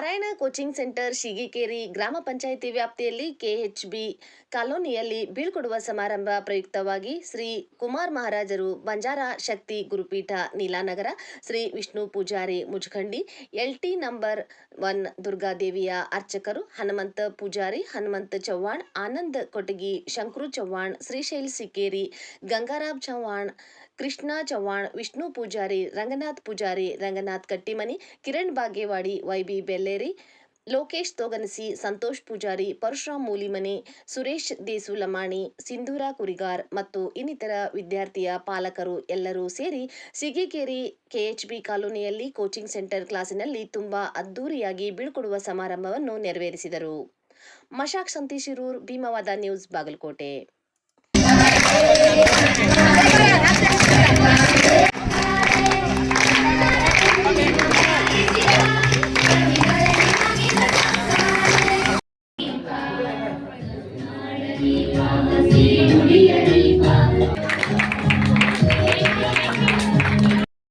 Narayana coaching centre ಶಿಗಿಕೇರಿ ಗ್ರಾಮ ಪಂಚಾಯಿತಿ ವ್ಯಾಪ್ತಿಯಲ್ಲಿ KHB ಕಾಲೋನಿಯಲ್ಲಿ ಬೀಳ್ಕೊಡುವ ಸಮಾರಂಭ ಪ್ರಯುಕ್ತವಾಗಿ ಶ್ರೀ ಕುಮಾರ್ ಮಹಾರಾಜರು ಬಂಜಾರ ಶಕ್ತಿ ಗುರುಪೀಠ ನೀಲಾನಗರ, ಶ್ರೀ ವಿಷ್ಣು ಪೂಜಾರಿ ಮುಜಖಂಡಿ, LT ನಂಬರ್ 1 ದುರ್ಗಾದೇವಿಯ ಅರ್ಚಕರು ಹನುಮಂತ ಪೂಜಾರಿ, ಹನುಮಂತ ಚವ್ಹಾಣ್, ಆನಂದ್ ಕೊಟಗಿ, ಶಂಕ್ರು ಚವ್ಹಾಣ್, ಶ್ರೀಶೈಲ್ ಸಿಕ್ಕೇರಿ, ಗಂಗಾರಾಮ್ ಚವ್ಹಾಣ್, ಕೃಷ್ಣ ಚವ್ಹಾಣ್, ವಿಷ್ಣು ಪೂಜಾರಿ, ರಂಗನಾಥ್ ಪೂಜಾರಿ, ರಂಗನಾಥ್ ಕಟ್ಟಿಮನಿ, ಕಿರಣ್ ಬಾಗೇವಾಡಿ, YB ಬೆಲ್ಲೇರಿ, ಲೋಕೇಶ್ ತೋಗನಸಿ, ಸಂತೋಷ್ ಪೂಜಾರಿ, ಪರಶುರಾಮ್ ಮೂಲಿಮನೆ, ಸುರೇಶ್ ದೇಸು ಲಮಾಣಿ, ಸಿಂಧೂರ ಕುರಿಗಾರ್ ಮತ್ತು ಇನ್ನಿತರ ವಿದ್ಯಾರ್ಥಿಯ ಪಾಲಕರು ಎಲ್ಲರೂ ಸೇರಿ ಸಿಗಿಕೇರಿ KHB ಕಾಲೋನಿಯಲ್ಲಿ ಕೋಚಿಂಗ್ ಸೆಂಟರ್ ಕ್ಲಾಸಿನಲ್ಲಿ ತುಂಬಾ ಅದ್ದೂರಿಯಾಗಿ ಬೀಳ್ಕೊಡುವ ಸಮಾರಂಭವನ್ನು ನೆರವೇರಿಸಿದರು. ಮಶಾಕ್ ಸಂತಿ ಶಿರೂರ್, ಭೀಮವಾದ ನ್ಯೂಸ್, ಬಾಗಲಕೋಟೆ.